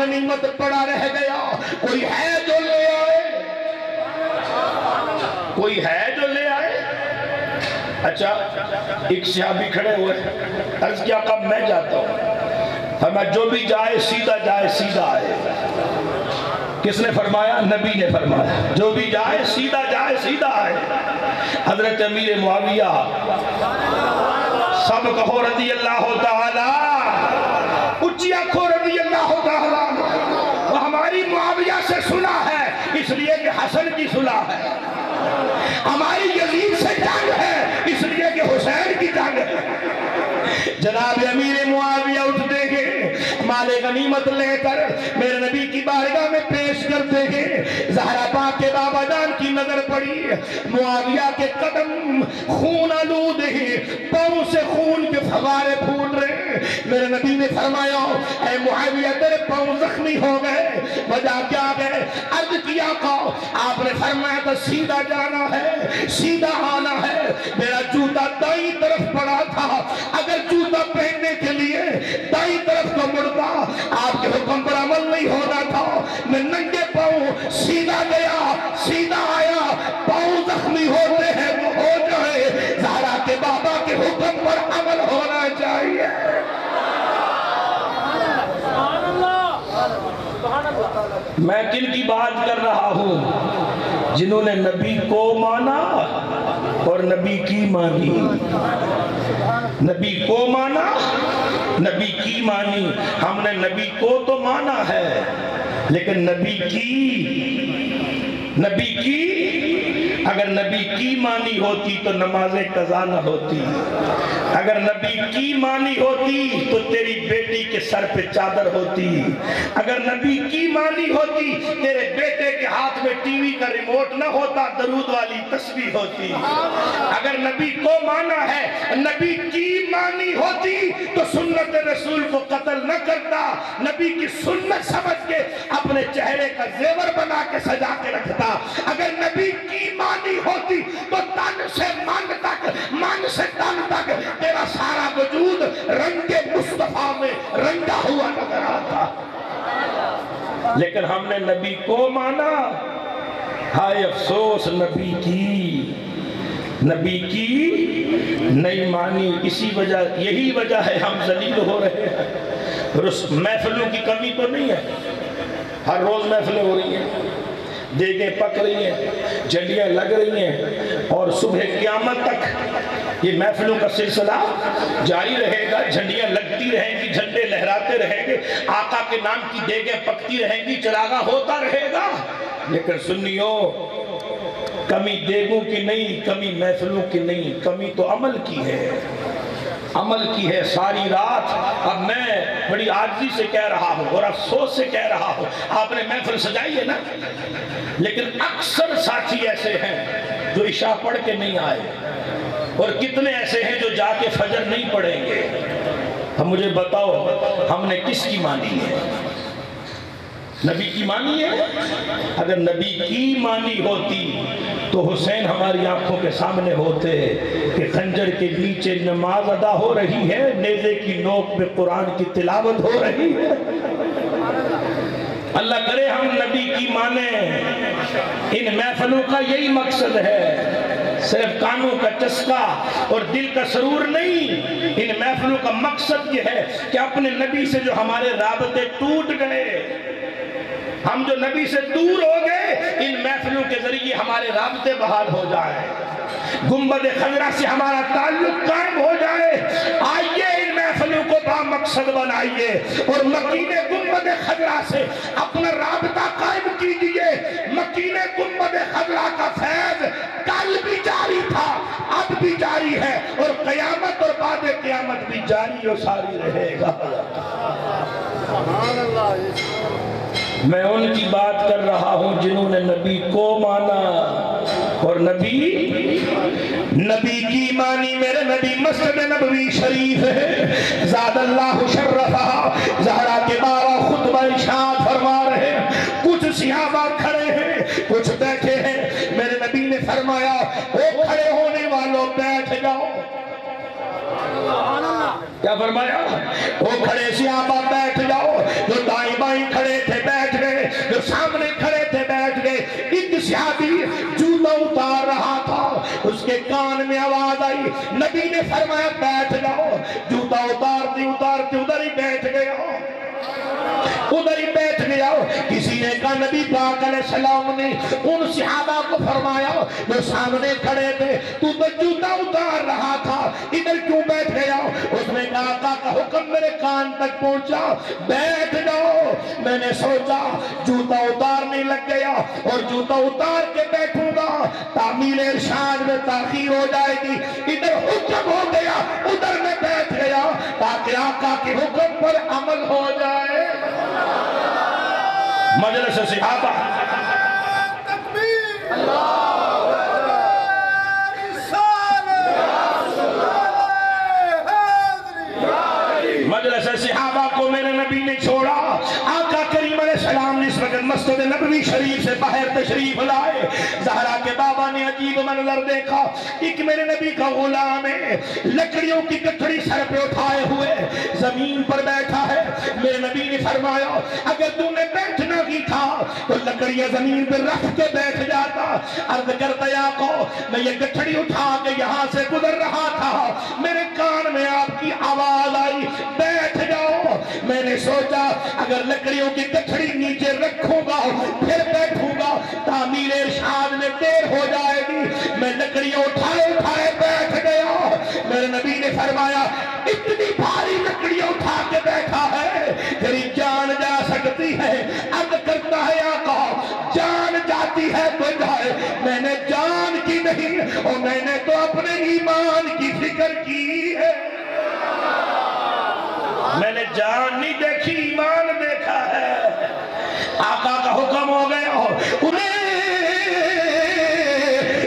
غنیمت پڑا رہ گیا، کوئی ہے جو لے آئے؟ کوئی ہے جو لے آئے؟ اچھا ایک صحابی کھڑے ہوئے، عرض کیا کہا میں جاتا ہوں، فرمایا جو بھی جائے سیدھا آئے۔ کس نے فرمایا؟ نبی نے فرمایا جو بھی جائے سیدھا آئے۔ حضرت امیر معاویہ، سب کہو رضی اللہ تعالی، اچھی آنکھوں رضی اللہ تعالی۔ وہ ہماری معاویہ سے سنا ہے اس لیے کہ حسن کی صلح ہے، ہماری یزید سے جنگ ہے اس لیے کہ حسین کی جنگ ہے۔ جناب امیر معاویہ اٹھتے ہیں، مال غنیمت لے کر میرے نبی کی بارگاہ میں پیش کرتے ہیں۔ زہرا پاک کے بابا جان کی نظر پڑی، معاویہ کے قدم خون آلود ہیں، پاؤں سے خون کے فوارے پھوٹ رہے ہیں۔ میرے نبی نے فرمایا اے معاویہ تیرے پاؤں زخمی ہو گئے، وجہ کیا ہے؟ عرض کیا آپ نے فرمایا تھا سیدھا جانا ہے سیدھا آنا ہے، میرا جوتا دائیں طرف پڑا تھا، اگر جوتا پہننے کے لیے دائیں طرف کو مڑتا آپ کے حکم پر عمل نہیں ہونا تھا، میں ننگے پاؤں سیدھا گیا سیدھا آیا، پاؤں زخمی ہوتے ہیں وہ ہو جائے، زہرا کے بابا کے حکم پر عمل ہونا چاہیے۔ میں کن کی بات کر رہا ہوں؟ جنہوں نے نبی کو مانا اور نبی کی مانی، نبی کو مانا نبی کی مانی۔ ہم نے نبی کو تو مانا ہے لیکن نبی کی اگر نبی کی مانی ہوتی تو نمازیں قضا نہ ہوتی، اگر نبی کی مانی ہوتی تو تیری بیٹی کے سر پہ چادر ہوتی، اگر نبی کی مانی ہوتی تیرے بیٹے کے ہاتھ میں ٹی وی کا ریموٹ نہ ہوتا، درود والی تسبیح ہوتی۔ اگر نبی کو مانا ہے، نبی کی مانی ہوتی تو سنت رسول کو قتل نہ کرتا، نبی کی سنت سمجھ کے اپنے چہرے کا زیور بنا کے سجا کے رکھتا۔ اگر نبی کی مانی ہوتی تو تن سے من تک، من سے تن تک تیرا سارا وجود رنگ مصطفیٰ میں رنگا ہوا نظر آتا۔ لیکن ہم نے نبی کو مانا، ہائے افسوس نبی کی نہیں مانی۔ اسی وجہ، یہی وجہ ہے ہم ذلیل ہو رہے ہیں۔ محفلوں کی کمی تو نہیں ہے، ہر روز محفلیں ہو رہی ہیں، دیگیں پک رہی ہیں، جھنڈیاں لگ رہی ہیں، اور صبح قیامت تک یہ محفلوں کا سلسلہ جاری رہے گا، جھنڈیاں لگتی رہیں گی، جھنڈے لہراتے رہیں گے، آقا کے نام کی دیگیں پکتی رہیں گی، چراغاں ہوتا رہے گا۔ لیکن سنیو، کمی دیگوں کی نہیں، کمی محفلوں کی نہیں، کمی تو عمل کی ہے، عمل کی ہے ساری رات۔ اب میں بڑی عاجزی سے کہہ رہا ہوں اور افسوس سے کہہ رہا ہوں، آپ نے محفل سجائی ہے نا، لیکن اکثر ساتھی ایسے ہیں جو عشاء پڑھ کے نہیں آئے، اور کتنے ایسے ہیں جو جا کے فجر نہیں پڑھیں گے۔ اب مجھے بتاؤ ہم نے کس کی مانی ہے؟ نبی کی مانی ہے؟ اگر نبی کی مانی ہوتی تو حسین ہماری آنکھوں کے سامنے ہوتے کہ خنجر کے نیچے نماز ادا ہو رہی ہے، نیزے کی نوک پہ قرآن کی تلاوت ہو رہی ہے۔ اللہ کرے ہم نبی کی مانیں۔ ان محفلوں کا یہی مقصد ہے، صرف کانوں کا چسکا اور دل کا سرور نہیں۔ ان محفلوں کا مقصد یہ ہے کہ اپنے نبی سے جو ہمارے رابطے ٹوٹ گئے، ہم جو نبی سے دور ہو گئے، ان محفلوں کے ذریعے ہمارے رابطے بحال ہو جائے، گنبد خضرا سے ہمارا تعلق قائم ہو جائے۔ آئیے ان محفلوں کو با مقصد بنائیے اور مکین گنبد خضرا سے اپنا رابطہ قائم کیجئے۔ مکین گنبد خضرا کا فیض کل بھی جاری تھا، اب بھی جاری ہے، اور قیامت اور بعد قیامت بھی جاری و ساری رہے گا۔ میں ان کی بات کر رہا ہوں جنہوں نے نبی کو مانا اور نبی کی مانی۔ میرے نبی مسجد نبوی شریف ہے، زاد اللہ شرفہ، زہرا کے بابا خطبہ ارشاد فرما رہے ہیں، کچھ صحابہ کھڑے ہیں، کچھ بیٹھے ہیں۔ میرے نبی نے فرمایا وہ کھڑے ہونے والوں بیٹھ جاؤ۔ کیا فرمایا؟ وہ کھڑے صحابہ بیٹھ جاؤ، جو دائیں بائیں ہی کھڑے تھے بیٹھ گئے، جو سامنے کھڑے تھے بیٹھ گئے۔ ایک صحابی جوتا اتار رہا تھا، اس کے کان میں آواز آئی، نبی نے فرمایا بیٹھ جاؤ۔ جوتا اتارتے اتارتے ادھر ہی بیٹھ گیا، ادھر ہی بیٹھ گیا۔ کسی نے کہا نبی پاک علیہ السلام نے ان صحابہ کو فرمایا جو سامنے کھڑے تھے، تو جوتا اتار رہا تھا، ادھر کیوں بیٹھ گیا؟ اس نے کہا آقا کا حکم میرے کان تک پہنچا، بیٹھ جاؤ۔ میں نے سوچا جوتا اتارنے لگ گیا اور جوتا اتار کے بیٹھوں گا تعمیل ارشاد میں تاخیر ہو جائے گی، ادھر حکم ہو گیا ادھر میں بیٹھ گیا تاکہ آقا کے حکم پر عمل ہو جائے۔ مجلس صحابہ تکبیر، اللہ مجلس صحابہ کو میرے نبی نے چھوڑا۔ آقا کریم علیہ السلام نے اس وقت مسجد نبوی شریف سے باہر تشریف لائے۔ زہرا کے بابا نے عجیب منظر دیکھا، ایک میرے نبی کا غلام ہے، لکڑیوں کی گٹھڑی سر پہ اٹھائے ہوئے زمین پر بیٹھا ہے۔ میرے نبی نے فرمایا اگر تم نے بیٹھنا کی تھا تو لکڑیاں زمین پہ رکھ کے بیٹھ جاتا۔ عرض کرتا آقا میں یہ گٹھڑی اٹھا کے یہاں سے گزر رہا تھا، میرے کان میں آپ کی آواز آئی بیٹھ جاؤ۔ میں نے سوچا اگر لکڑیوں کی گٹھڑی نیچے رکھوں گا پھر بیٹھوں گا تعمیل ارشاد میں دیر ہو جائے گی، میں لکڑیاں اٹھائے بیٹھ گیا۔ میرے نبی نے فرمایا اتنی بھاری لکڑیاں اٹھا کے بیٹھا ہے تیری جان جا سکتی ہے؟ عرض کرتا ہے آقا جان جاتی ہے تو جائے، میں نے جان کی نہیں اور میں نے تو اپنے ایمان کی فکر کی ہے۔ میں نے جان نہیں دیکھی، ایمان دیکھا ہے۔ آقا کا حکم ہو گیا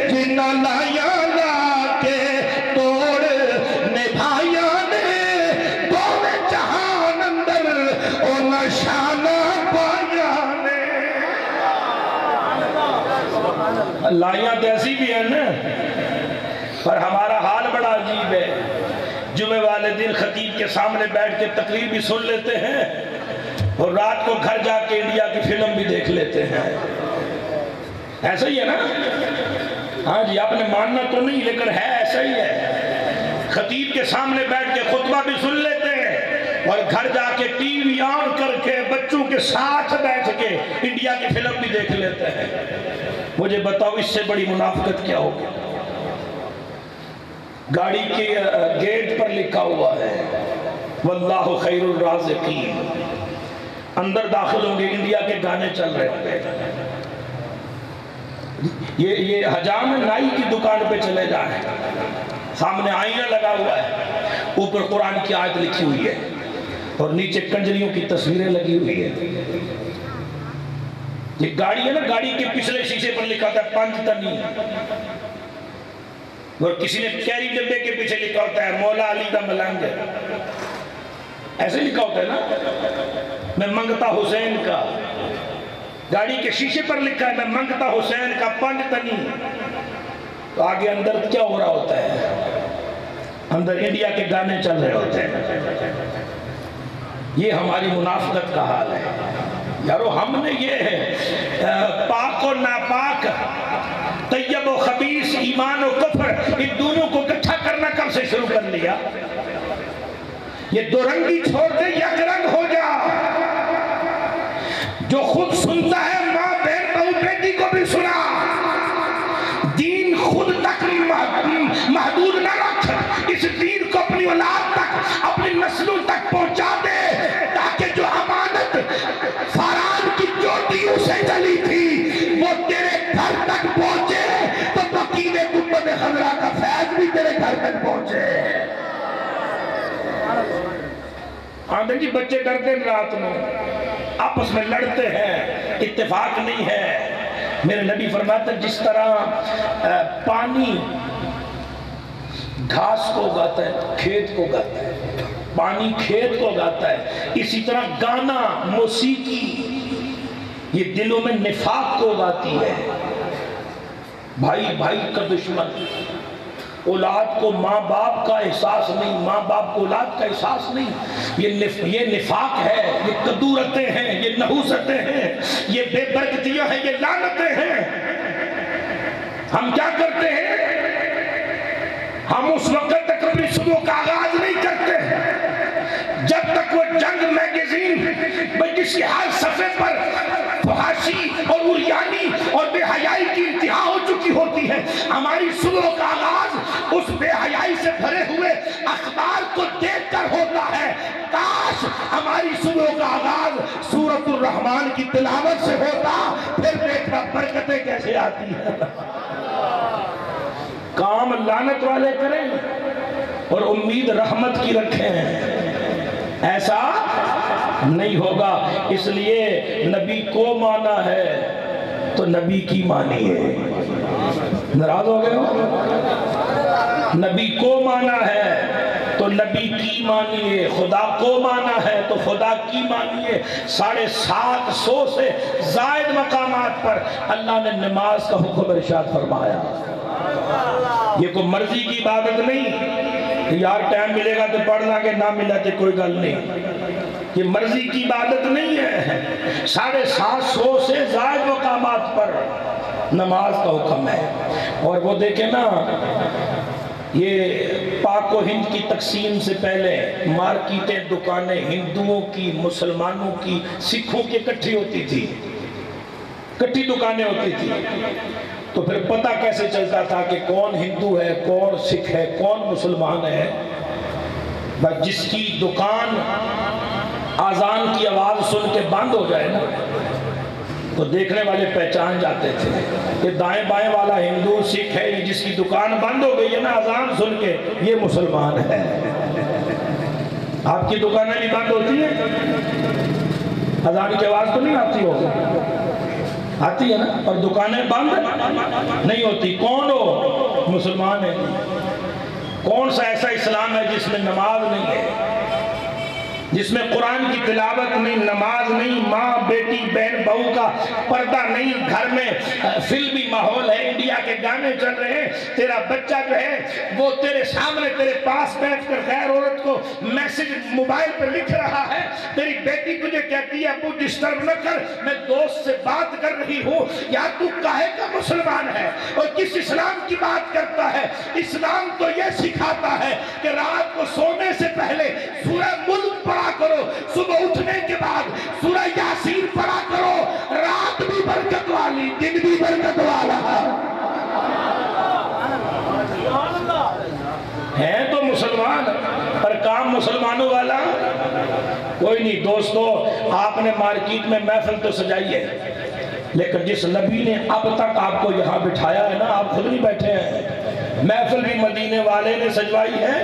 جنہ لایا لا کے توڑ نبھایا نے دونوں جہان اندر اور نشانہ پایا نے۔ لائیاں ایسی بھی ہیں نا، پر ہمارا حال بڑا عجیب ہے۔ جمعے والے دن خطیب کے سامنے بیٹھ کے تقریر بھی سن لیتے ہیں اور رات کو گھر جا کے انڈیا کی فلم بھی دیکھ لیتے ہیں۔ ایسا ہی ہے نا؟ ہاں جی، آپ نے ماننا تو نہیں لیکن ہے ایسا ہی ہے۔ خطیب کے سامنے بیٹھ کے خطبہ بھی سن لیتے ہیں اور گھر جا کے ٹی وی آن کر کے بچوں کے ساتھ بیٹھ کے انڈیا کی فلم بھی دیکھ لیتے ہیں۔ مجھے بتاؤ اس سے بڑی منافقت کیا ہوگی؟ گاڑی کے گیٹ پر لکھا ہوا ہے واللہ خیر الرازقین، اندر داخل ہوں گے انڈیا کے گانے چل رہے ہوں گے۔ یہ حجام نائی کی دکان پہ چلے جائیں، سامنے آئینہ لگا ہوا ہے، اوپر قرآن کی آیت لکھی ہوئی ہے اور نیچے کنجریوں کی تصویریں لگی ہوئی ہے۔ یہ گاڑی ہے نا، گاڑی کے پچھلے شیشے پر لکھا تھا پنج تنی، اور کسی نے کیری ڈبے کے پیچھے لکھا ہوتا ہے مولا علی دا ملنگ، ایسے لکھا ہوتا ہے نا، میں منگتا حسین کا۔ گاڑی کے شیشے پر لکھا ہے میں منگتا حسین کا پنج تنی، تو آگے اندر کیا ہو رہا ہوتا ہے؟ اندر انڈیا کے گانے چل رہے ہوتے ہیں۔ یہ ہماری منافقت کا حال ہے یارو۔ ہم نے یہ پاک و ناپاک، طیب و خبیث، ایمان و کفر، ان دونوں کو اکٹھا کرنا کب سے شروع کر لیا؟ یہ دو رنگی چھوڑ دے یک رنگ ہو جا۔ جو خود سنتا ہے ماں بہن بہو بیٹی کو بھی سنا، دین خود تک محدود نہ رکھ، اس دین کو اپنی اولاد تک، اپنی نسلوں تک پہنچا دے تاکہ جو امانت فاران کی چوٹیوں سے چلی تھی وہ تیرے گھر تک پہنچے، تو بقید گنبد خضرا کا فیض بھی تیرے گھر تک پہنچے۔ آدھے جی بچے ڈرتے ہیں رات میں، آپس میں لڑتے ہیں، اتفاق نہیں ہے۔ میرے نبی فرماتے ہیں جس طرح پانی گھاس کو اگاتا ہے، کھیت کو اگاتا ہے، پانی کھیت کو اگاتا ہے، اسی طرح گانا، موسیقی یہ دلوں میں نفاق کو اگاتی ہے۔ بھائی بھائی کا دشمن، اولاد کو ماں باپ کا احساس نہیں، ماں باپ کو اولاد کا احساس نہیں، یہ نفاق ہے، یہ کدورتیں ہیں، یہ نحوستیں ہیں، یہ بے برکتیاں ہیں، یہ لعنتیں ہیں۔ ہم کیا کرتے ہیں؟ ہم اس وقت تک اپنی صبح کا آغاز نہیں کرتے جب تک وہ جنگ میگزین جس کے ہر صفحے پر فحاشی اور عریانی اور بے حیائی کی انتہا ہو چکی ہوتی ہے۔ ہماری صبح کا آغاز اس بے حیائی سے بھرے ہوئے اخبار کو دیکھ کر ہوتا ہے۔ کاش ہماری صبح کا آغاز سورۃ الرحمن کی تلاوت سے ہوتا، پھر دیکھنا برکتیں کیسے آتی ہیں۔ کام لعنت والے کریں اور امید رحمت کی رکھیں، ایسا نہیں ہوگا۔ اس لیے نبی کو مانا ہے تو نبی کی مانیے۔ ناراض ہو گئے ہو؟ نبی کو مانا ہے تو نبی کی مانیے، خدا کو مانا ہے تو خدا کی مانیے۔ 750 سے زائد مقامات پر اللہ نے نماز کا حکم ارشاد فرمایا۔ یہ کوئی مرضی کی عبادت نہیں، یار ٹائم ملے گا تو پڑھ لیں گے، نہ ملا تو کوئی گل نہیں۔ یہ مرضی کی عبادت نہیں ہے۔ 750 سے زائد مقامات پر نماز کا حکم ہے۔ اور وہ دیکھیں نا، یہ پاک و ہند کی تقسیم سے پہلے مارکیٹیں، دکانیں ہندوؤں کی، مسلمانوں کی، سکھوں کی اکٹھی ہوتی تھی، اکٹھی دکانیں ہوتی تھی۔ تو پھر پتہ کیسے چلتا تھا کہ کون ہندو ہے، کون سکھ ہے، کون مسلمان ہے؟ بس جس کی دکان آذان کی آواز سن کے بند ہو جائے نا تو دیکھنے والے پہچان جاتے تھے کہ دائیں بائیں والا ہندو سکھ ہے، یہ جس کی دکان بند ہو گئی ہے نا آذان سن کے، یہ مسلمان ہے۔ آپ کی دکانیں بھی بند ہوتی ہیں؟ آذان کی آواز تو نہیں آتی ہوگی؟ آتی ہے نا، اور دکانیں بند نہیں ہوتی۔ کون ہو؟ مسلمان ہے۔ کون سا ایسا اسلام ہے جس میں نماز نہیں ہے، جس میں قرآن کی تلاوت نہیں، نماز نہیں، ماں بیٹی بہن بہو کا پردہ نہیں، گھر میں فلمی ماحول ہے، انڈیا کے گانے چل رہے ہیں، تیرا بچہ جو ہے وہ تیرے سامنے تیرے پاس بیٹھ کر غیر عورت کو میسج موبائل پہ لکھ رہا ہے، تیری بیٹی تجھے کہتی ہے ابو ڈسٹرب نہ کر، میں دوست سے بات کر رہی ہوں۔ یا تو کاہے کا مسلمان ہے اور کس اسلام کی بات کرتا ہے؟ اسلام تو یہ سکھاتا ہے کہ رات کو سونے سے پہلے سورہ ملک پڑھا کرو، صبح اٹھنے کے بعد سورہ یاسین پڑھا کرو، رات بھی برکت والی، دن بھی برکت والا ہے۔ تو مسلمان پر کام مسلمانوں والا کوئی نہیں۔ دوستو، آپ نے مارکیٹ میں محفل تو سجائی ہے، لیکن جس نبی نے اب تک آپ کو یہاں بٹھایا ہے نا، آپ خود نہیں بیٹھے ہیں، محفل بھی مدینے والے نے سجوائی ہے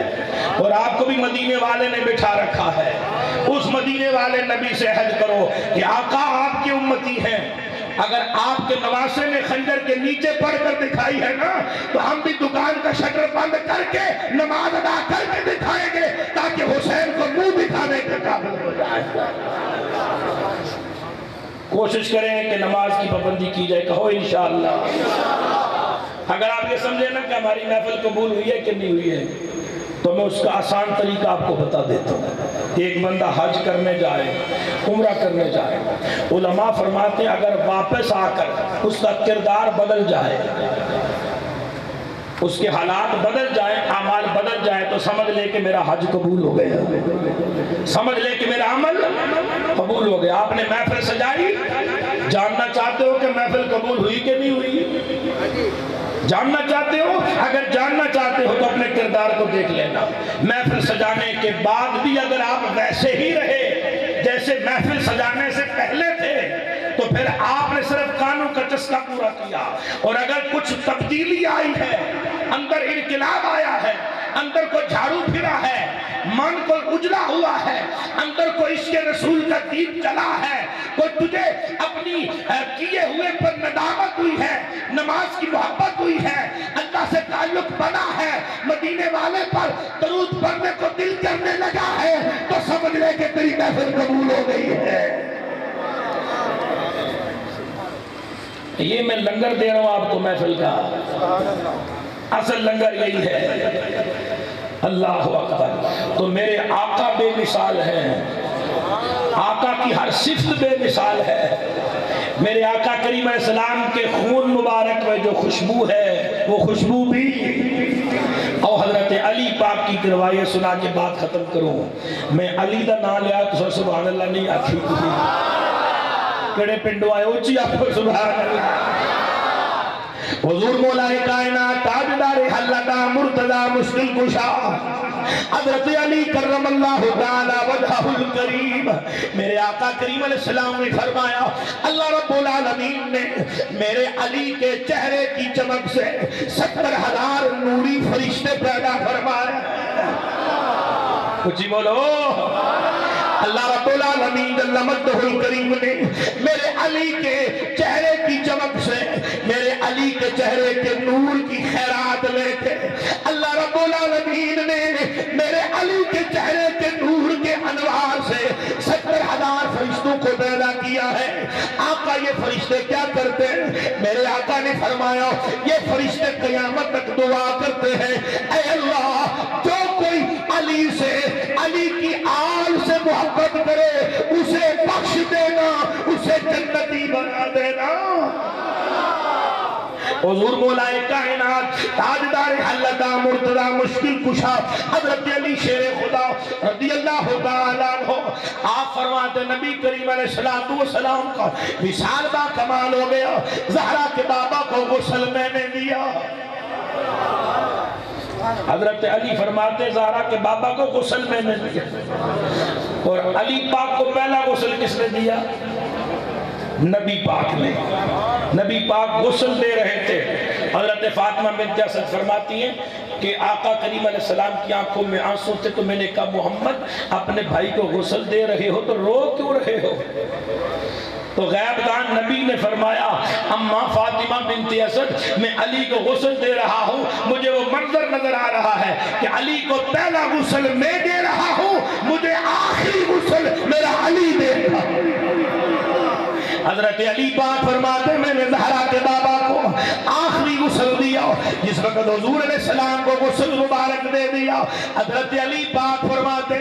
اور آپ کو بھی مدینے والے نے بٹھا رکھا ہے۔ اس مدینے والے نبی سے عہد کرو کہ آقا آپ کی امتی ہیں، اگر آپ کے نواسے نے خنجر کے نیچے پڑھ کر دکھائی ہے نا تو ہم بھی دکان کا شٹر بند کر کے نماز ادا کر کے دکھائیں گے تاکہ حسین کو منہ دکھانے کے قابل ہو جائے۔ کوشش کریں کہ نماز کی پابندی کی جائے، کہو انشاءاللہ۔ اگر آپ یہ سمجھیں نا کہ ہماری محفل قبول ہوئی ہے کہ نہیں ہوئی ہے تو میں اس کا آسان طریقہ آپ کو بتا دیتا ہوں۔ ایک بندہ حج کرنے جائے، عمرہ کرنے جائے، علماء فرماتے ہیں اگر واپس آ کر اس کا کردار بدل جائے، اس کے حالات بدل جائیں، اعمال بدل جائیں، تو سمجھ لے کہ میرا حج قبول ہو گیا، سمجھ لے کہ میرا عمل قبول ہو گیا۔ آپ نے محفل سجائی، جاننا چاہتے ہو کہ محفل قبول ہوئی کہ نہیں ہوئی؟ جاننا چاہتے ہو؟ اگر جاننا چاہتے ہو تو اپنے کردار کو دیکھ لینا۔ محفل سجانے کے بعد بھی اگر آپ ویسے ہی رہے جیسے محفل سجانے سے پہلے تھے تو پھر آپ نے صرف قانون کا چسکا پورا کیا، اور اگر کچھ تبدیلی آئی ہے، اندر انقلاب آیا ہے، اندر کو جھاڑو پھرا ہے، من کو اجلا ہوا ہے، اندر کو عشق رسول کا دین چلا ہے، کوئی تجھے اپنی کیے ہوئے پر ندامت ہوئی ہے، نماز کی محبت ہوئی ہے، اللہ سے تعلق بنا ہے، مدینے والے پر درود پڑھنے کو دل کرنے لگا ہے، تو سمجھ لے کہ تیری محفل قبول ہو گئی ہے۔ یہ میں لنگر دے رہا ہوں آپ کو محفل کا، اصل لنگر یہی ہے۔ اللہ اکبر۔ تو میرے آقا بے مثال ہیں، آقا کی ہر صفت بے مثال ہے۔ میرے آقا کریم علیہ السلام کے خون مبارک میں جو خوشبو ہے وہ خوشبو بھی، اور حضرت علی پاک کی روایت سنا کے بات ختم کروں۔ میں علی دا نام لیا تو سبحان اللہ نہیں آتی تھی، کڑے پنڈو آئے اچھی آپ کو سبحان اللہ۔ حضور مولا کائنات تاجدار حلقہ مرتضی مشکل کشا حضرت علی کرم اللہ تعالی وجہہ الکریم، میرے آقا کریم علیہ السلام نے فرمایا اللہ رب العالمین نے میرے علی کے چہرے کی چمک سے 70,000 نوری فرشتے پیدا فرمائے۔ کچھ بولو، اللہ رب العالمین جل مجدہ الکریم نے میرے علی کے چہرے کی چمک سے، میرے علی کے چہرے کے نور کی خیرات لے کے اللہ رب العالمین نے میرے علی کے چہرے کے نور کے انوار سے 70,000 فرشتوں کو پیدا کیا ہے۔ آقا یہ فرشتے کیا کرتے ہیں؟ میرے آقا نے فرمایا یہ فرشتے قیامت تک دعا کرتے ہیں، اے اللہ جو کوئی علی سے، علی کی آل سے محبت کرے اسے بخش دینا، اسے جنتی بنا دینا۔ حضور مولا کائنات تاجدار حلقہ مرتضی مشکل کشا حضرت علی شیر خدا رضی اللہ تعالیٰ عنہ آپ فرماتے نبی کریم علیہ السلام کا وصال با کمال ہو گیا، زہرا کے بابا کو غسل میں نے دیا۔ حضرت علی فرماتے زہرا کے بابا کو غسل میں نے دیا، اور علی پاک کو پہلا غسل کس نے دیا؟ نبی پاک نے۔ نبی پاک غسل دے رہے تھے، حضرت فاطمہ بنت اسد فرماتی ہیں کہ آقا کریم علیہ السلام کی آنکھوں میں آنسو تھے، تو میں نے کہا محمد اپنے بھائی کو غسل دے رہے ہو تو رو کیوں رہے ہو؟ تو غیب دان نبی نے فرمایا اماں فاطمہ بنت اسد میں علی کو غسل دے رہا ہوں، مجھے وہ منظر نظر آ رہا ہے کہ علی کو پہلا غسل میں دے رہا ہوں، مجھے آخری غسل میرا علی دے رہا ہوں۔ حضرت علی پاک فرماتے میں نے زہرا کے بابا کو آخری غسل دیا، جس وقت حضور علیہ السلام کو غسل مبارک دے دیا، حضرت علی پاک فرماتے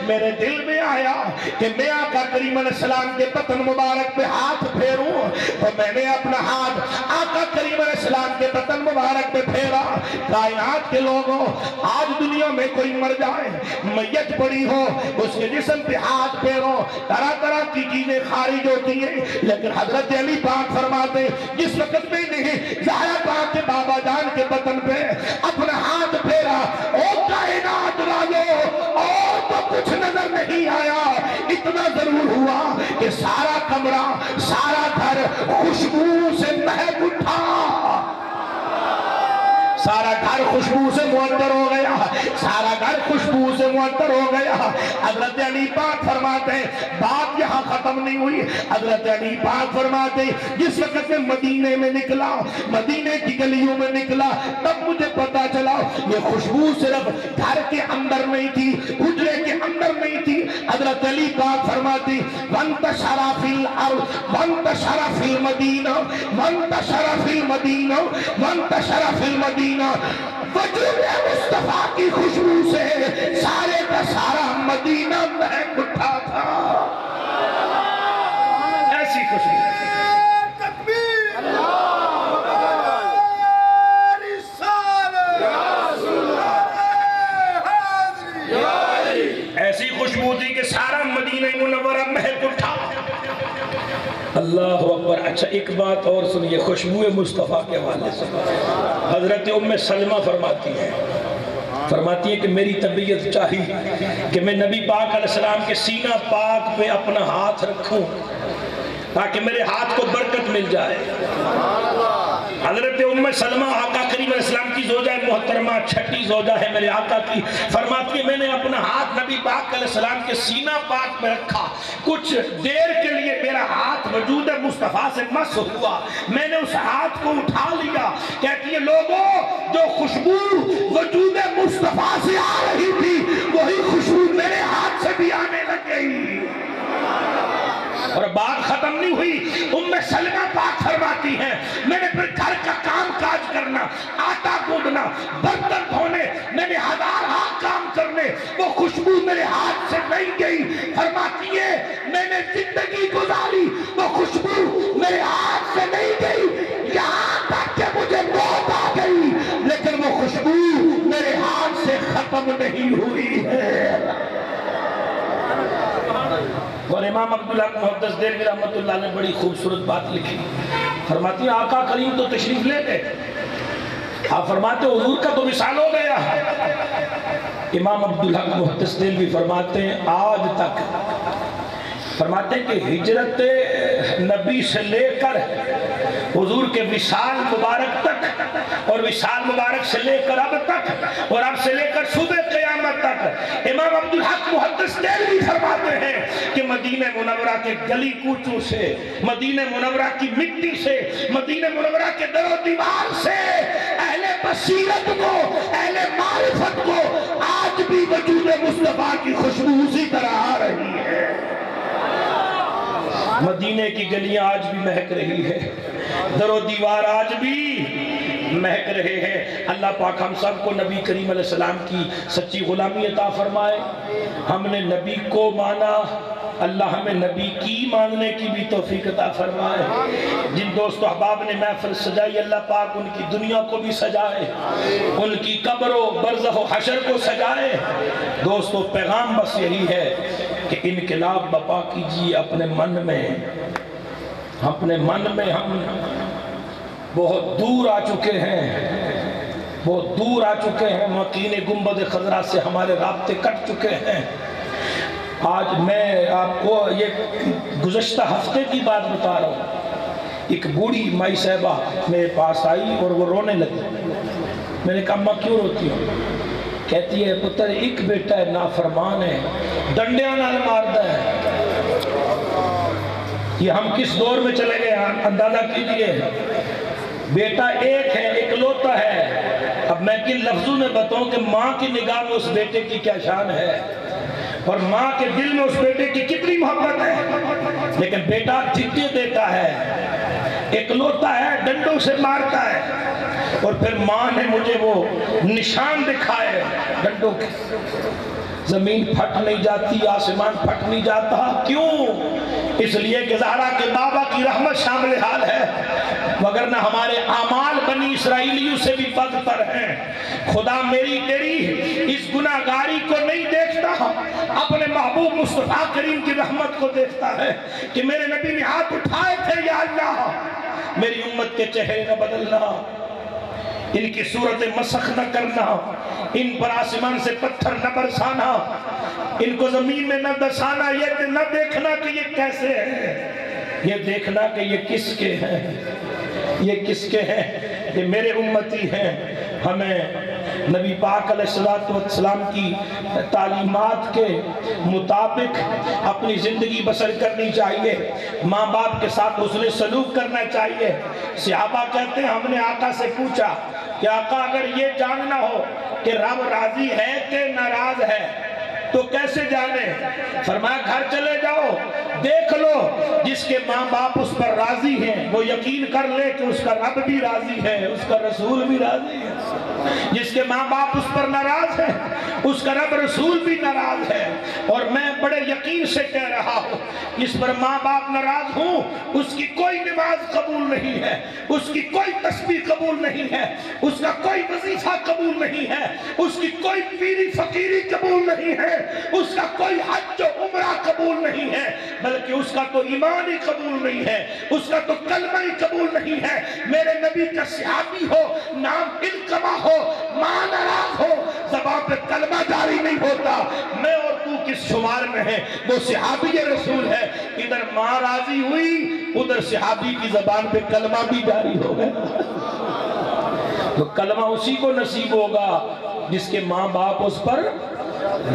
میرے دل میں آیا کہ میں آقا کریم علیہ السلام کے بطن مبارک پہ ہاتھ پھیروں، تو میں نے اپنا ہاتھ آقا کریم علیہ السلام کے بطن مبارک پہ پھیرا۔ کائنات کے لوگوں، آج دنیا میں کوئی مر جائے، میت پڑی ہو، اس کے جسم پہ ہاتھ پھیرو، طرح طرح کی چیزیں خارج ہوتی ہیں، لیکن حضرت علی پاک فرماتے جس وقت میں نے زہرا پاک کے بابا جان کے بطن پہ اپنا ہاتھ پھیرا، او کائنات والو اور تو کچھ نظر نہیں آیا، اتنا ضرور ہوا کہ سارا کمرہ، سارا گھر خوشبو سے مہک اٹھا، سارا گھر خوشبو سے معطر ہو گیا، سارا گھر خوشبو سے معطر ہو گیا۔ حضرت علی پاک فرماتے ہیں بات یہاں ختم نہیں ہوئی، حضرت علی پاک فرماتے ہیں جس وقت میں مدینے میں نکلا، مدینے کی گلیوں میں نکلا، تب مجھے پتا چلا یہ خوشبو صرف گھر کے اندر نہیں تھی، حجرے کے اندر نہیں تھی۔ حضرت علی پاک فرماتے وانتشر فی الارض وانتشر فی المدینہ وانتشر فی المدینہ وانتشر فی المدینہ، وجود مصطفیٰ کی خوشبو سے سارے کا سارا مدینہ مہک اٹھا تھا۔ ایسی خوشبو، ایسی خوشبو تھی کہ سارا مدینہ منورہ مہک اٹھا۔ اللہ اکبر۔ اچھا ایک بات اور سنیے خوشبو مصطفیٰ کے حوالے سے، حضرت ام سلمہ فرماتی ہے کہ میری طبیعت چاہی کہ میں نبی پاک علیہ السلام کے سینہ پاک پہ اپنا ہاتھ رکھوں تاکہ میرے ہاتھ کو برکت مل جائے۔ حضرت ام سلمہ آقا کریم علیہ السلام کی زوجہ محترمہ، چھٹی زوجہ ہے میرے آقا کی، فرماتی ہے میں نے اپنا ہاتھ نبی پاک علیہ السلام کے سینہ پاک میں رکھا، کچھ دیر کے لیے میرا ہاتھ وجود مصطفیٰ سے مس ہوا، میں نے اس ہاتھ کو اٹھا لیا۔ کہتی ہے لوگوں جو خوشبو وجود مصطفیٰ سے آ رہی تھی وہی خوشبو میرے ہاتھ سے بھی آنے لگ گئی۔ اور بات ختم نہیں ہوئی، ام سلمہ پاک فرماتی ہیں میں نے پھر گھر کا کام کاج کرنا، آٹا کو باندھنا، برتن دھونے، میں نے ہزارہ کام کرنے، وہ خوشبو میرے ہاتھ سے نہیں گئی۔ فرماتی ہے میں نے زندگی گزاری، وہ خوشبو میرے ہاتھ سے نہیں گئی، یہاں تک کہ مجھے موت آ گئی، لیکن وہ خوشبو میرے ہاتھ سے ختم نہیں ہوئی ہے۔ اور امام عبدالحق محدث دہلوی رحمۃ اللہ نے بڑی خوبصورت بات لکھی، فرماتی ہیں آقا کریم تو تشریف لے گئے، آپ فرماتے حضور کا تو وصال ہو گیا۔ امام عبدالحق محدث دہلوی فرماتے ہیں آج تک، فرماتے ہیں کہ ہجرت نبی سے لے کر حضور کے وصال مبارک تک، اور وصال مبارک سے لے کر اب تک، اور اب سے لے کر صبح قیامت تک، امام عبدالحق محدث دہلوی فرماتے ہیں کہ مدینہ منورہ کے گلی کوچوں سے، مدینہ منورہ کی مٹی سے، مدینہ منورہ کے در و دیوار سے اہل بصیرت کو، اہل معرفت کو آج بھی وجود مصطفیٰ کی خوشبو اسی طرح آ رہی ہے۔ مدینہ کی گلیاں آج بھی مہک رہی ہے، در و دیوار آج بھی مہک رہے ہیں۔ اللہ پاک ہم سب کو نبی کریم علیہ السلام کی سچی غلامی عطا فرمائے۔ ہم نے نبی کو مانا، اللہ ہمیں نبی کی ماننے کی بھی توفیق عطا فرمائے۔ جن دوست و احباب نے محفل سجائی، اللہ پاک ان کی دنیا کو بھی سجائے، ان کی قبر و برزخ و حشر کو سجائے۔ دوستو پیغام بس یہی ہے کہ انقلاب بپا کیجیے اپنے من میں۔ اپنے من میں ہم بہت دور آ چکے ہیں، بہت دور آ چکے ہیں، مکین گنبد خضرا سے ہمارے رابطے کٹ چکے ہیں۔ آج میں آپ کو یہ گزشتہ ہفتے کی بات بتا رہا ہوں، ایک بوڑھی مائی صاحبہ میرے پاس آئی اور وہ رونے لگی۔ میں نے کہا اماں کیوں روتی ہو؟ کہتی ہے پتر ایک بیٹا ہے نافرمان ہے، ڈنڈیاں نال ماردا ہے۔ یہ ہم کس دور میں چلے گئے اندازہ کیجئے۔ بیٹا ایک ہے، اکلوتا ہے۔ اب میں کن لفظوں میں بتاؤں کہ ماں کی نگاہ میں اس بیٹے کی کیا شان ہے، اور ماں کے دل میں اس بیٹے کی کتنی محبت ہے، لیکن بیٹا دھکے دیتا ہے، اکلوتا ہے، ڈنڈوں سے مارتا ہے، اور پھر ماں نے مجھے وہ نشان دکھائے ڈنڈوں کے۔ زمین پھٹ نہیں جاتی، آسمان پھٹ نہیں جاتا، کیوں؟ اس لیے کہ زہرا کے بابا کی رحمت شامل حال ہے، وگرنہ ہمارے اعمال بنی اسرائیلیوں سے بھی بدتر ہیں۔ خدا میری تیری اس گناہگاری کو نہیں دیکھتا، اپنے محبوب مصطفیٰ کریم کی رحمت کو دیکھتا ہے کہ میرے نبی نے ہاتھ اٹھائے تھے، یا اللہ میری امت کے چہرے نہ بدلنا، ان کی صورت مسخ نہ کرنا، ان پر آسمان سے پتھر نہ برسانا، ان کو زمین میں نہ دسانا، یہ نہ دیکھنا کہ یہ کیسے ہیں، یہ دیکھنا کہ یہ کس کے ہیں، یہ کس کے ہیں، یہ میرے امتی ہیں۔ ہمیں نبی پاک علیہ السلام کی تعلیمات کے مطابق اپنی زندگی بسر کرنی چاہیے، ماں باپ کے ساتھ حسن سلوک کرنا چاہیے۔ صحابہ کہتے ہیں ہم نے آقا سے پوچھا کہ آقا اگر یہ جاننا ہو کہ رب راضی ہے کہ ناراض ہے تو کیسے جانے؟ فرمایا گھر چلے جاؤ، دیکھ لو، جس کے ماں باپ اس پر راضی ہیں وہ یقین کر لے کہ اس کا رب بھی راضی ہے، اس کا رسول بھی راضی ہے۔ جس کے ماں باپ اس پر ناراض ہیں اس کا رب رسول بھی ناراض ہے۔ اور میں بڑے یقین سے کہہ رہا ہوں جس پر ماں باپ ناراض ہوں اس کی کوئی نماز قبول نہیں ہے، اس کی کوئی تسبیح قبول نہیں ہے، اس کا کوئی وظیفہ قبول نہیں ہے، اس کی کوئی پیری فقیری قبول نہیں ہے، اس کا کوئی حج و عمرہ قبول نہیں ہے، بلکہ اس کا تو ایمان ہی قبول نہیں ہے، اس کا تو کلمہ ہی قبول نہیں ہے۔ میرے نبی کا صحابی ہو، نام علقمہ ہو، ماں ناراض ہو، زبان پہ کلمہ جاری نہیں ہوتا، میں اور تو کس شمار میں ہے؟ وہ صحابی رسول ہے، ادھر ماں راضی ہوئی، ادھر صحابی کی زبان پہ کلمہ بھی جاری ہو گیا۔ تو کلمہ اسی کو نصیب ہوگا جس کے ماں باپ اس پر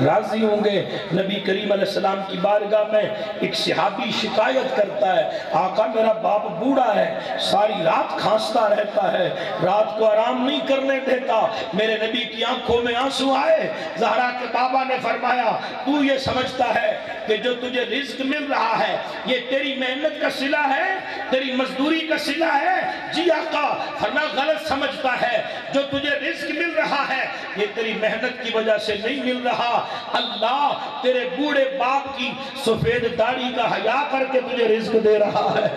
راضی ہوں گے۔ نبی کریم علیہ السلام کی بارگاہ میں ایک صحابی شکایت کرتا ہے، آقا میرا باپ بوڑھا ہے، ساری رات کھانستا رہتا ہے، رات کو آرام نہیں کرنے دیتا۔ میرے نبی کی آنکھوں میں آنسو آئے۔ زہرا کے بابا نے فرمایا تو یہ سمجھتا ہے کہ جو تجھے رزق مل رہا ہے یہ تیری محنت کا صلہ ہے، تیری مزدوری کا صلہ ہے؟ جی آقا۔ فرمایا غلط سمجھتا ہے، جو تجھے رزق مل رہا ہے یہ تیری محنت کی وجہ سے نہیں مل رہا، اللہ تیرے بوڑھے باپ کی سفید داڑھی کا حیا کر کے تجھے رزق دے رہا ہے۔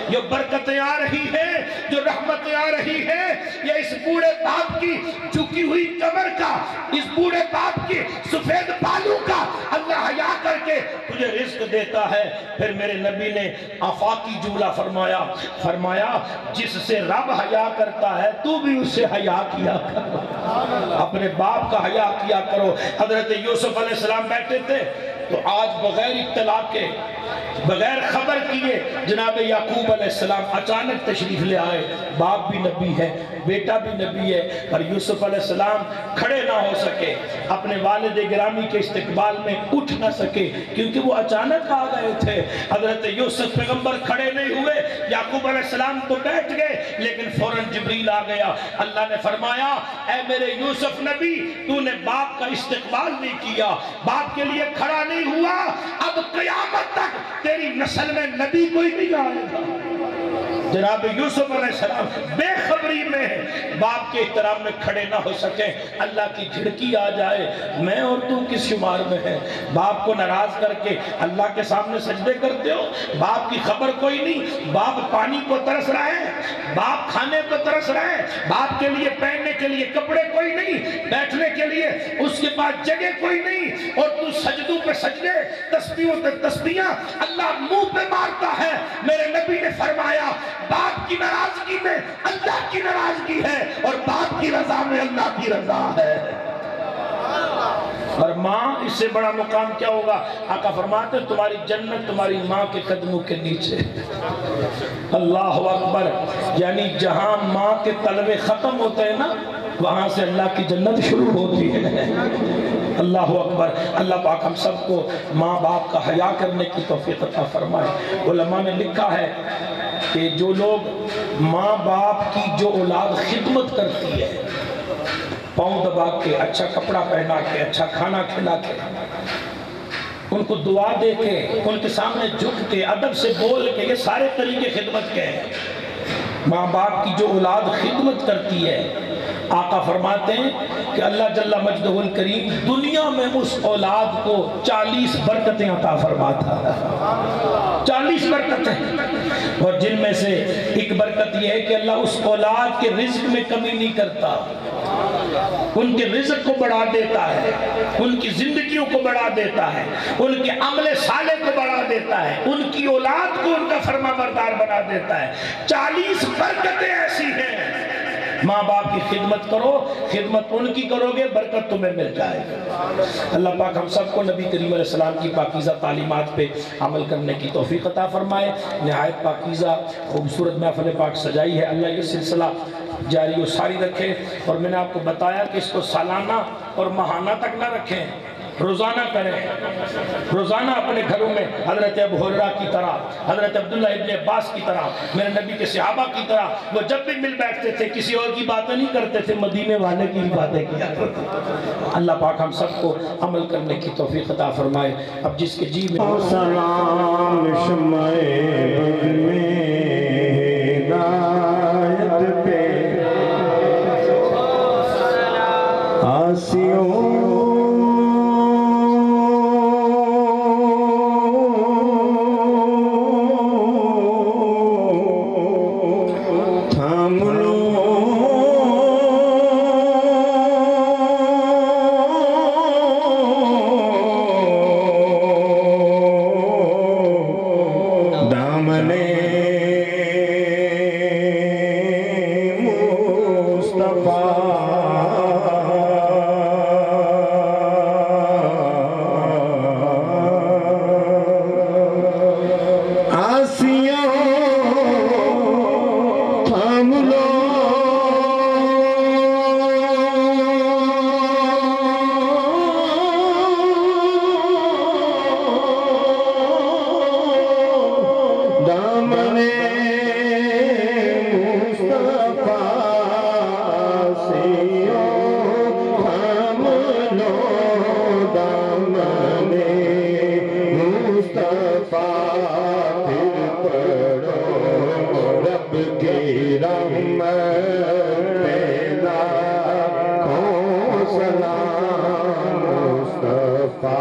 جو برکتیں آ رہی ہیں، جو رحمتیں آ رہی ہیں، یہ اس بوڑھے باپ کی جھکی ہوئی کمر کا، اس بوڑھے باپ کی سفید بالوں کا اللہ حیا کر کے تجھے رزق دیتا ہے۔ پھر میرے نبی نے آفاقی جملہ فرمایا جس سے رب حیا کرتا ہے تو بھی اس سے حیا کیا کرو، اپنے باپ کا حیا کیا کرو۔ حضرت یوسف علیہ السلام بیٹھے تھے تو آج بغیر اطلاع کے، بغیر خبر کیے جناب یعقوب علیہ السلام اچانک تشریف لے آئے۔ باپ بھی نبی ہے، بیٹا بھی نبی ہے، پر یوسف علیہ السلام کھڑے نہ ہو سکے، اپنے والد گرامی کے استقبال میں اٹھ نہ سکے کیونکہ وہ اچانک آ گئے تھے۔ حضرت یوسف پیغمبر کھڑے نہیں ہوئے، یعقوب علیہ السلام تو بیٹھ گئے، لیکن فوراً جبریل آ گیا۔ اللہ نے فرمایا اے میرے یوسف نبی، تو نے باپ کا استقبال نہیں کیا، باپ کے لیے کھڑا نہیں ہوا، اب قیامت تک تیری نسل میں نبی کوئی نہیں آئے گا۔ جناب یوسف علیہ السلام بے خبری میں باپ کے احترام میں کھڑے نہ ہو سکے، اللہ کی جھڑکی آ جائے، میں اور تو کس شمار میں ہیں؟ باپ کو ناراض کر کے اللہ کے سامنے سجدے کرتے ہو؟ باپ کی خبر کوئی نہیں، باپ پانی کو ترس رہا ہے، باپ کھانے کو ترس رہا ہے، باپ کے لیے پہننے کے لیے کپڑے کوئی نہیں، بیٹھنے کے لیے اس کے پاس جگہ کوئی نہیں، اور تو سجدوں پہ سجدے، تسبیحوں پہ تسبیحاں اللہ منہ پہ مارتا ہے۔ میرے نبی نے فرمایا باپ کی ناراضگی میں اللہ کی ناراضگی ہے، اور باپ کی رضا میں اللہ کی رضا ہے۔ اور ماں، اس سے بڑا مقام کیا ہوگا؟ آقا فرماتے ہیں تمہاری جنت تمہاری ماں کے قدموں کے نیچے۔ اللہ اکبر، یعنی جہاں ماں کے طلبے ختم ہوتے ہیں نا، وہاں سے اللہ کی جنت شروع ہوتی ہے۔ اللہ اکبر۔ اللہ پاک ہم سب کو ماں باپ کا حیا کرنے کی توفیق عطا فرمائے۔ علماء نے لکھا ہے کہ جو لوگ ماں باپ کی جو اولاد خدمت کرتی ہے، پاؤں دبا کے، اچھا کپڑا پہنا کے، اچھا کھانا کھلا کے، ان کو دعا دے کے، ان کے سامنے جھک کے، ادب سے بول کے، یہ سارے طریقے خدمت کے ہیں۔ ماں باپ کی جو اولاد خدمت کرتی ہے، آقا فرماتے ہیں کہ اللہ جل مجدہ الکریم دنیا میں اس اولاد کو 40 برکتیں عطا فرماتا ہے۔ 40 برکتیں، اور جن میں سے ایک برکت یہ ہے کہ اللہ اس اولاد کے رزق میں کمی نہیں کرتا، ان کے رزق کو بڑھا دیتا ہے، ان کی زندگیوں کو بڑھا دیتا ہے، ان کے عمل صالح کو بڑھا دیتا ہے، ان کی اولاد کو ان کا فرما بردار بنا دیتا ہے۔ 40 برکتیں ایسی ہیں۔ ماں باپ کی خدمت کرو، خدمت ان کی کرو گے برکت تمہیں مل جائے گا۔ اللہ پاک ہم سب کو نبی کریم علیہ السلام کی پاکیزہ تعلیمات پہ عمل کرنے کی توفیق عطا فرمائے۔ نہایت پاکیزہ خوبصورت محفل پاک سجائی ہے، اللہ یہ سلسلہ جاری و ساری رکھے۔ اور میں نے آپ کو بتایا کہ اس کو سالانہ اور ماہانہ تک نہ رکھیں، روزانہ کریں، روزانہ اپنے گھروں میں حضرت ابو ہریرہ کی طرح، حضرت عبداللہ ابن عباس کی طرح، میرے نبی کے صحابہ کی طرح، وہ جب بھی مل بیٹھتے تھے کسی اور کی باتیں نہیں کرتے تھے، مدینے والے کی باتیں کیا کرتے تھے۔ اللہ پاک ہم سب کو عمل کرنے کی توفیق عطا فرمائے۔ اب جس کے جی میں سلام شمع بدر میں ہدایت پہ آسیوں دامنے رب کی رحمت پہ لاکھوں سلام مصطفیٰ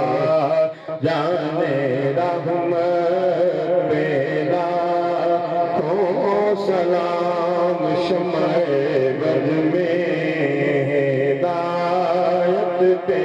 جانے رحمت پہ لاکھوں سلام شمع بد میں ہدایت پہ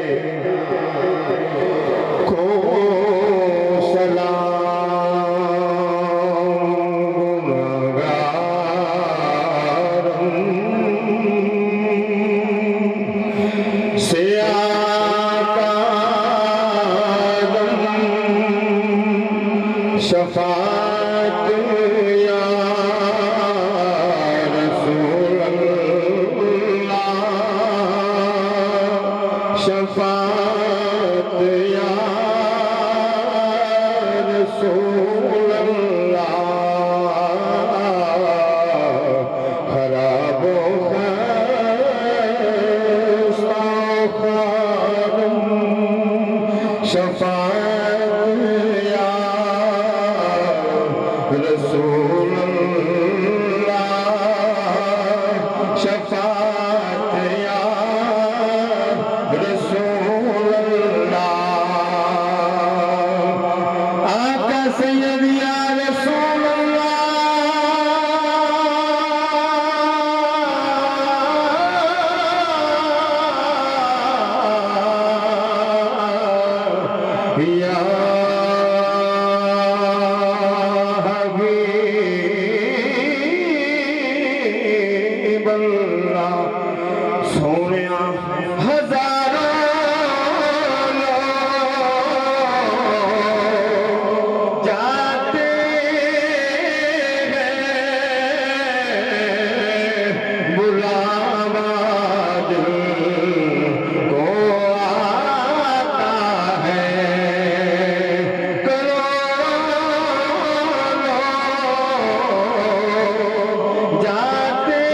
شفاعت یا رسول اللہ شفاعت یا رسول اللہ خراب و خستہ خارم شفاعت یا رسول اللہ شفاعت یا رسول اللہ آقا سید یا رسول اللہ یا سونیا ہزاروں لوگ جاتے ہیں بلاوا دل کو آتا ہے کروڑوں لوگ جاتے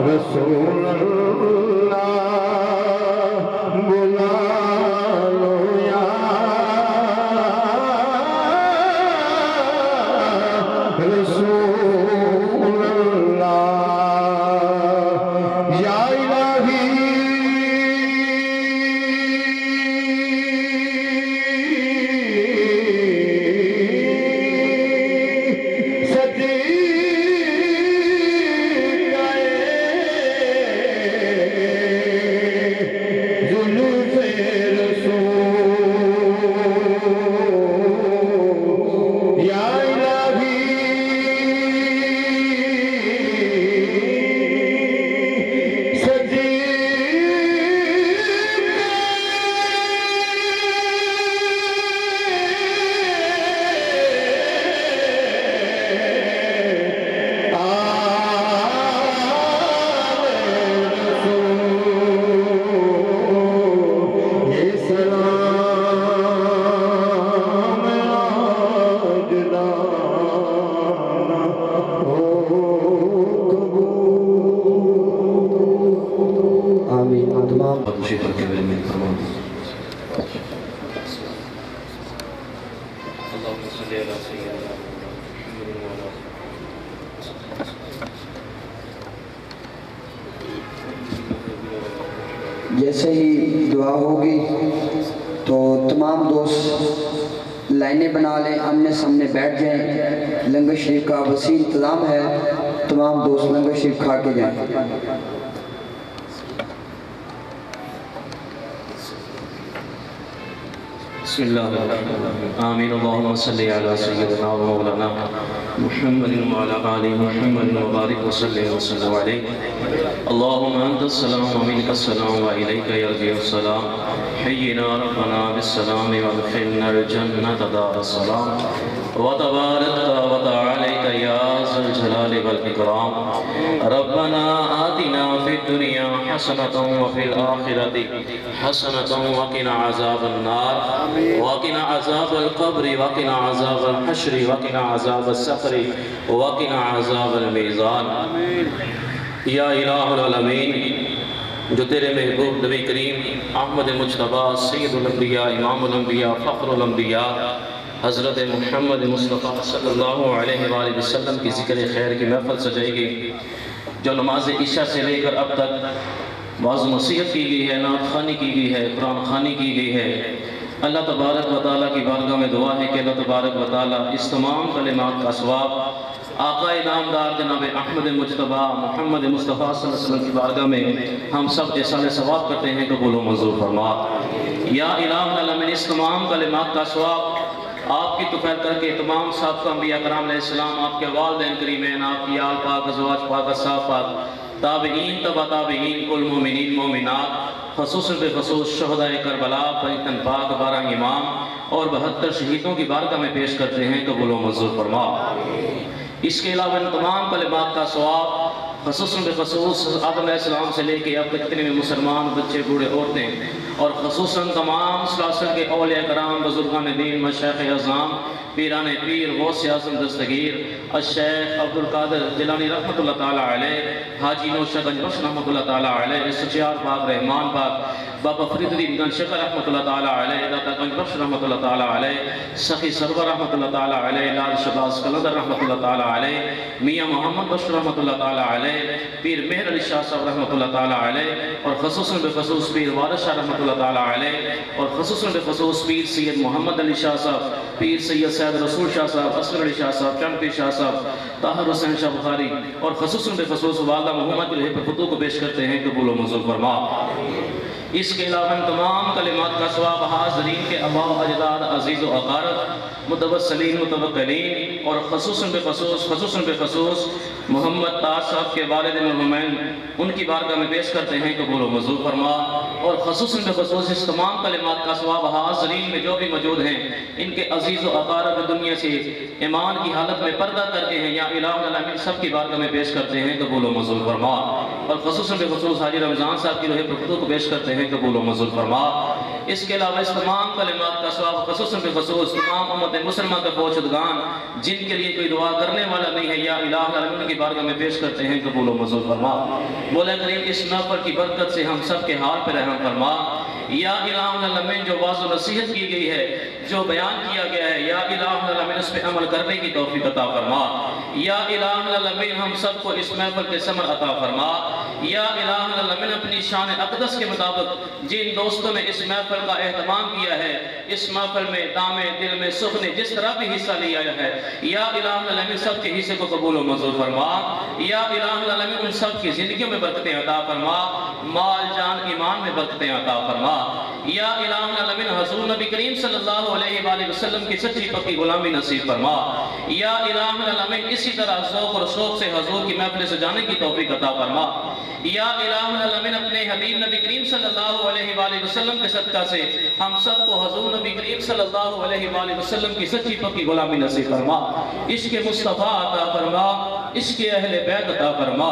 رسول اللہ بلا لو یا رسول اللہ یا الہی جیسے ہی دعا ہوگی تو تمام دوست لائنیں بنا لیں، آمنے سامنے بیٹھ جائیں. لنگر شریف کا وسیع انتظام ہے، تمام دوست لنگر شریف کھا کے جائیں. بسم اللہ الرحمن الرحیم آمین اللہم صلی علی سیدنا و مولانا محمد وعلی آل محمد وبارک وسلم علیہ. اللہم انت السلام و منک السلام و الیک یرجع السلام حینا ربنا بالسلام وادخلنا الجنة دار السلام وتباركت وتعاليت يا ذا الجلال والإكرام. ربنا آتنا في الدنيا حسنة وفي الآخرة حسنة وقنا عذاب النار وقنا عذاب القبر وقنا عذاب الحشر وقنا عذاب السقر وقنا عذاب الميزان. یا الہ العالمین، جو تیرے محبوب نبی کریم احمد مجتبیٰ سید الانبیاء امام الانبیاء فخر الانبیاء حضرت محمد مصطفیٰ صلی اللہ علیہ وآلہ وسلم کی ذکر خیر کی محفل سجائی گئی، جو نماز عشاء سے لے کر اب تک واعظ و نصیحت کی گئی ہے، نعت خوانی کی گئی ہے، قرآن خوانی کی گئی ہے. اللہ تبارک و تعالیٰ کی بارگاہ میں دعا ہے کہ اللہ تبارک و تعالیٰ اس تمام کلمات کا ثواب آقا نامدار جناب احمد مجتبیٰ محمد مصطفیٰ صلی اللہ علیہ وسلم کی بارگاہ میں ہم سب احسان ثواب کرتے ہیں، قبول و منظور فرما. یا الہ العالمین، اس تمام کلمات کا ثواب آپ کی توفیق کر کے تمام سابقہ انبیاء کرام علیہ السلام، آپ کے والدین کریمین، آپ کی آل پاک، ازواج پاک، اصحاب پاک، تابعین، تبع تابعین، کل مومنین مومنات، خصوصاً بخصوص شہدائے کربلا، پنجتن پاک، 12 امام اور 72 شہیدوں کی بارگاہ میں پیش کرتے ہیں، قبول و منظور فرما. اس کے علاوہ ان تمام کلمات کا ثواب خصوصاً بخصوص آدم علیہ السلام سے لے کے اب تک جتنے بھی مسلمان بچے، بوڑھے، عورتیں اور خصوصاً تمام سلاسل کے اولیاء کرام، بزرگان دین، مشائخ اعظام، پیران پیر، غوث اعظم دستگیر الشیخ عبدالقادر جیلانی رحمۃ اللہ تعالیٰ علیہ، حاجی نوشہ گنج بخش رحمۃ اللہ تعالیٰ علیہ، سچیار پاک، رحمان پاک، بابا فرید الدین گنج شکر رحمۃ اللہ تعالیٰ علیہ، داتا گنج بخش رحمۃ اللہ تعالیٰ علیہ، سخی سرور رحمۃ اللہ تعالیٰ علیہ، لال شہباز قلندر رحمۃ اللہ تعالیٰ علیہ، میاں محمد بشر رحمۃ اللہ تعالیٰ علیہ، پیر مہر علی شاہ صاحب رحمۃ اللہ تعالیٰ علیہ، اور خصوصاً بخصوص پیر وارث شاہ رحمۃ اللہ تعالیٰ علیہ، اور خصوصاً بخصوص پیر سید محمد علی شاہ صاحب، پیر سید سید رسول شاہ صاحب، اصغر علی شاہ صاحب، چند پیر شاہ صاحب، طاہر حسین شاہ بخاری، اور خصوصاً بخصوص والدہ محمد الہ پر فتو کو پیش کرتے ہیں، قبول و منظور فرما. اس کے علاوہ ان تمام کلمات کا ثواب حاضرین کے آباء و اجداد، عزیز و اقارب، متوسلین، متوکلین، اور خصوصاً بخصوص محمد تاج صاحب کے والد مرحومین، ان کی بارگاہ میں پیش کرتے ہیں، قبول و منظور فرما. اور خصوصاً بخصوص اس تمام کلمات کا ثواب حاضرین میں جو بھی موجود ہیں، ان کے عزیز و اقارب دنیا سے ایمان کی حالت میں پردہ کر کے ہیں، یا الہ العالمین سب کی بارگاہ میں پیش کرتے ہیں، قبول و منظور فرما. اور خصوصاً بخصوص حاجی رمضان صاحب کی روح پر فتو کو پیش کرتے ہیں، قبول و منظور فرما. اس کے علاوہ اس تمام کلمات کا ثواب خصوصاً بخصوص تمام امت مسلمہ کے فوجدگان جن کے لیے کوئی دعا کرنے والا نہیں ہے، یا الہ العالمین کی بارگاہ میں پیش کرتے ہیں، قبول و منظور فرما. مولا کریم اس محفل کی برکت سے ہم سب کے حال پہ رحم فرما. یا الہ العالمین جو واعظ و نصیحت کی گئی ہے، جو بیان کیا گیا ہے، یا الہ العالمین اس پہ عمل کرنے کی توفیق عطا فرما. یا الہ العالمین ہم سب کو اس محفل کے ثمر عطا فرما. یا الہ العالمین اپنی شان اقدس کے مطابق جن دوستوں نے اس محفل کا اہتمام کیا ہے، اس محفل میں دامے دل میں سکھ نے جس طرح بھی حصہ لیا ہے، یا الہ العالمین سب کے حصے کو قبول و منظور فرما. یا الہ العالمین ان سب کی زندگیوں میں برکتیں عطا فرما، مال جان ایمان میں برکتیں عطا فرما. یا الہ العالمین حضور نبی کریم صلی اللہ علیہ وآلہ وسلم کی سچی پکی غلامی نصیب فرما. یا الہ العالمین اسی طرح ذوق اور شوق سے حضور کی محفل سے جانے کی توفیق عطا فرما. یا الہ العالمین اپنے حبیب نبی کریم صلی اللہ علیہ وآلہ وسلم کے صدقہ سے ہم سب کو حضور نبی کریم صلی اللہ علیہ وآلہ وسلم کی سچی پکی غلامی نصیب فرما. عشق مصطفیٰ عطا فرما، عشق اہل بیت عطا فرما،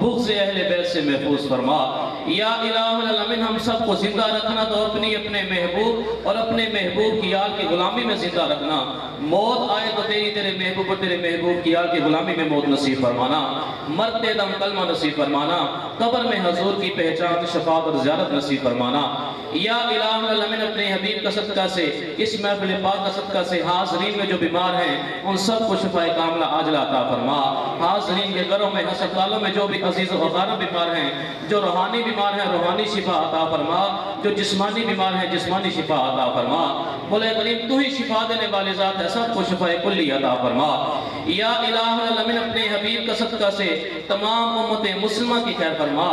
بغض اہل بیت سے محفوظ فرما. یا الہ العالمین ہم سب کو زندہ رکھنا تو اپنے محبوب اور اپنے محبوب کی آل کی غلامی میں زندہ رکھنا. موت آئے تو تیرے محبوب اور تیرے محبوب کی آل کی غلامی میں موت نصیب فرمانا. مرتے دم کلمہ نصیب فرمانا. قبر میں حضور کی پہچان، شفاعت اور زیارت نصیب فرمانا. یا الہ العالمین اپنے حبیب کا صدقہ سے، اس محفل پاک کا صدقہ سے حاضرین میں جو بیمار ہیں ان سب کو شفاء کاملہ عاجلہ عطا فرما. حاضرین کے گھروں میں، ہسپتالوں میں جو بھی عزیز و اقارب بیمار ہیں، جو روحانی بیمار ہیں روحانی شفا عطا فرما، جو جسمانی بیمار ہیں جسمانی شفا عطا فرما. مولا کریم تو ہی شفا دینے والے ذات ہے، سب کو شفاء کلی عطا فرما. یا الہ العالمین اپنے حبیب کا صدقہ سے تمام امت مسلمہ کی خیر فرما.